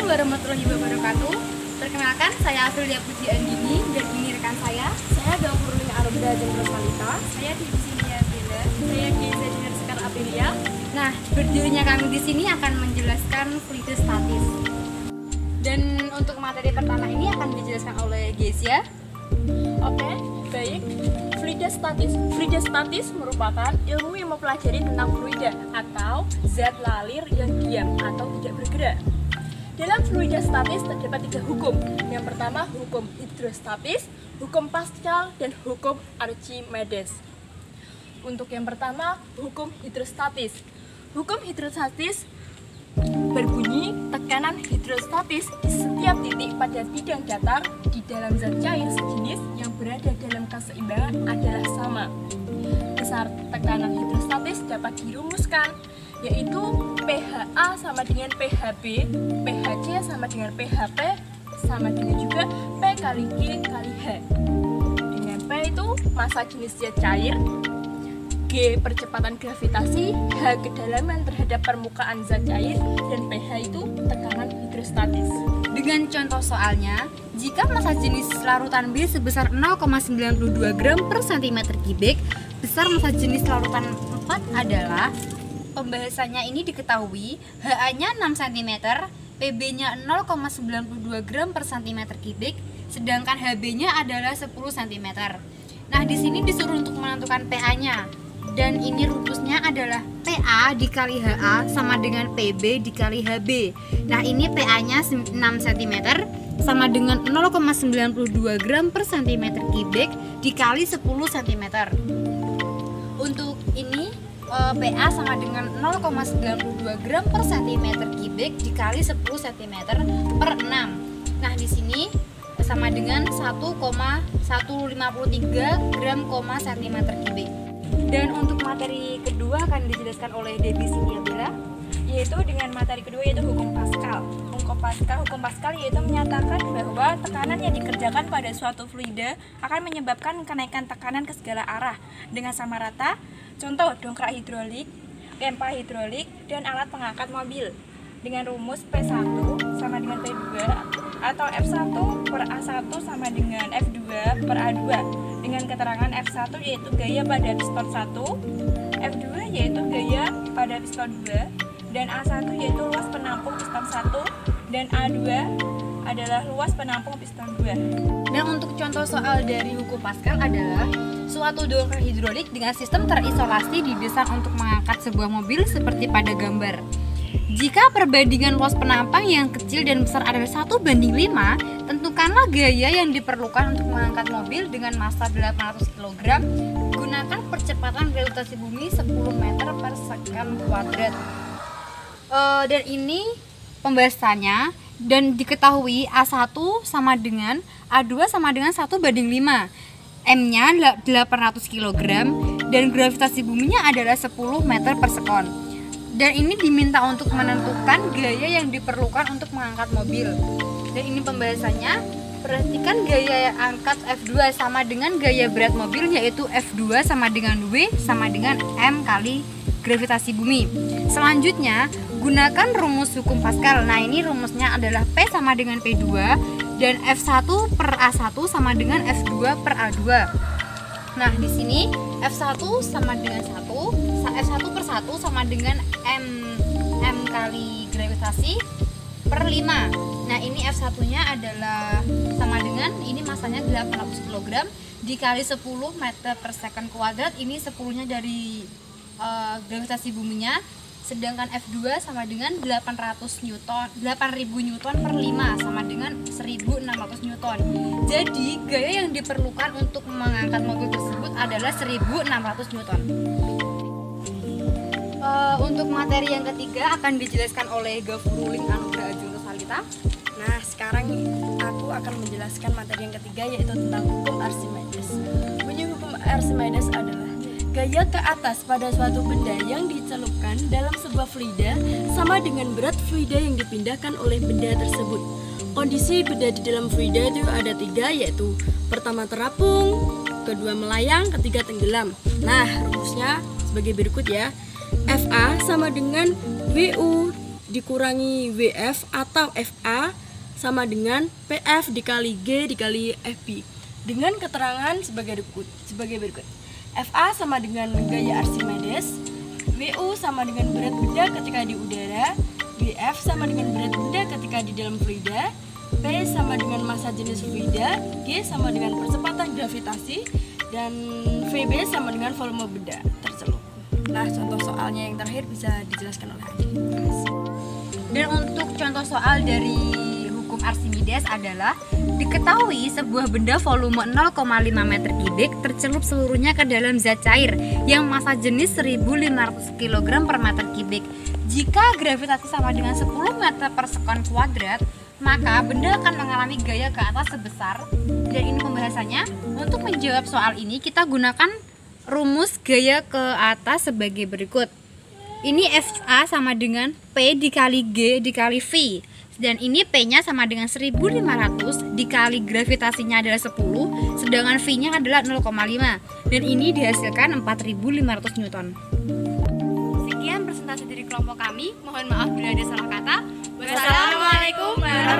warahmatullahi wabarakatuh. Perkenalkan, saya Afrilia Puji Andini dan ini rekan saya. Saya Gafurulin Arubda Jendro Salita. Saya di sini ya Bella. Saya Geza Junior Sekar Aprilia. Nah, berdirinya kami di sini akan menjelaskan fluidostatis. Dan untuk materi pertama ini akan dijelaskan oleh Gezia. Oke, baik. Fluidostatis merupakan ilmu yang mempelajari tentang fluida atau zat lalir yang diam atau tidak bergerak. Dalam fluidostatis terdapat 3 hukum. Yang pertama hukum hidrostatis, hukum Pascal, dan hukum Archimedes. Untuk yang pertama hukum hidrostatis. Hukum hidrostatis berbunyi tekanan hidrostatis di setiap titik pada bidang datar di dalam zat cair sejenis yang berada dalam keseimbangan adalah sama. Besar tekanan hidrostatis dapat dirumuskan, yaitu pHa sama dengan pHb, pHc sama dengan php, sama dengan juga P kali G kali H. Dengan P itu massa jenis zat cair, G percepatan gravitasi, H kedalaman terhadap permukaan zat cair, dan pH itu tekanan hidrostatis. Dengan contoh soalnya, jika massa jenis larutan B sebesar 0,92 gram per cm kubik, besar massa jenis larutan 4 adalah, pembahasannya ini diketahui, HA-nya 6 cm, PB-nya 0,92 gram per cm kubik, sedangkan HB-nya adalah 10 cm. Nah, di sini disuruh untuk menentukan PA-nya. Dan ini rumusnya adalah PA dikali HA sama dengan PB dikali HB. Nah, ini PA-nya 6 cm sama dengan 0,92 gram per cm kubik dikali 10 cm. Untuk ini PA sama dengan 0,92 gram per cm kubik dikali 10 cm per 6. Nah, di sini sama dengan 1,153 gram cm kubik. Dan untuk materi kedua akan dijelaskan oleh Debbie Sinia Bella, Yaitu dengan materi kedua yaitu hukum Pascal. Hukum Pascal yaitu menyatakan bahwa tekanan yang dikerjakan pada suatu fluida akan menyebabkan kenaikan tekanan ke segala arah dengan sama rata. Contoh dongkrak hidrolik, pipa hidrolik, dan alat pengangkat mobil. Dengan rumus P1 sama dengan P2 atau F1 per A1 sama dengan F2 per A2 dengan keterangan F1 yaitu gaya pada piston 1, F2 yaitu gaya pada piston 2, dan A1 yaitu luas penampung piston 1, dan A2 adalah luas penampung piston 2. Dan untuk contoh soal dari hukum Pascal adalah suatu dongkrak hidrolik dengan sistem terisolasi didesain untuk mengangkat sebuah mobil seperti pada gambar. Jika perbandingan luas penampang yang kecil dan besar adalah 1:5, tentukanlah gaya yang diperlukan untuk mengangkat mobil dengan massa 800 kg. Gunakan percepatan gravitasi bumi 10 meter per second kuadrat. Dan ini pembahasannya, dan diketahui A1 sama dengan A2 sama dengan 1:5. M-nya 800 kg dan gravitasi buminya adalah 10 meter per sekon. Dan ini diminta untuk menentukan gaya yang diperlukan untuk mengangkat mobil. Dan ini pembahasannya, perhatikan gaya angkat F2 sama dengan gaya berat mobil, yaitu F2 sama dengan W sama dengan M kali gravitasi bumi. Selanjutnya, gunakan rumus hukum Pascal. Nah, ini rumusnya adalah P sama dengan P2 dan F1 per A1 sama dengan F2 per A2. Nah, di sini F1 sama dengan 1, F1 per 1 sama dengan M kali gravitasi per 5. Nah, ini F1-nya adalah sama dengan, ini massanya 800 kg dikali 10 meter per second kuadrat. Ini 10-nya dari gravitasi buminya. Sedangkan F2 sama dengan 800 Newton, 8000 Newton per 5 sama dengan 1600 Newton. Jadi gaya yang diperlukan untuk mengangkat mobil tersebut adalah 1600 Newton. Untuk materi yang ketiga akan dijelaskan oleh Gafurulin Arubda Jendro Salita. Nah, sekarang aku akan menjelaskan materi yang ketiga yaitu tentang hukum Archimedes. Bunyi hukum Archimedes adalah gaya ke atas pada suatu benda yang dicelupkan dalam sebuah fluida sama dengan berat fluida yang dipindahkan oleh benda tersebut. Kondisi benda di dalam fluida itu ada 3, yaitu pertama terapung, kedua melayang, ketiga tenggelam. Nah, rumusnya sebagai berikut ya. FA sama dengan WU dikurangi WF atau FA sama dengan PF dikali G dikali FB. Dengan keterangan sebagai berikut. FA sama dengan gaya Archimedes, WU sama dengan berat benda ketika di udara, WF sama dengan berat benda ketika di dalam fluida, P sama dengan massa jenis fluida, G sama dengan percepatan gravitasi, dan VB sama dengan volume benda tercelup. Nah, contoh soalnya yang terakhir bisa dijelaskan oleh Adi. Dan untuk contoh soal dari hukum Archimedes adalah diketahui sebuah benda volume 0,5 meter kubik tercelup seluruhnya ke dalam zat cair yang massa jenis 1500 kg per meter kubik. Jika gravitasi sama dengan 10 meter per sekon kuadrat, maka benda akan mengalami gaya ke atas sebesar, dan ini pembahasannya. Untuk menjawab soal ini kita gunakan rumus gaya ke atas sebagai berikut. Ini FA sama dengan P dikali G dikali V, dan ini P-nya sama dengan 1500 dikali gravitasinya adalah 10, sedangkan V-nya adalah 0,5, dan ini dihasilkan 4500 Newton. Sekian presentasi dari kelompok kami, mohon maaf bila ada salah kata. Wassalamualaikum warahmatullahi wabarakatuh.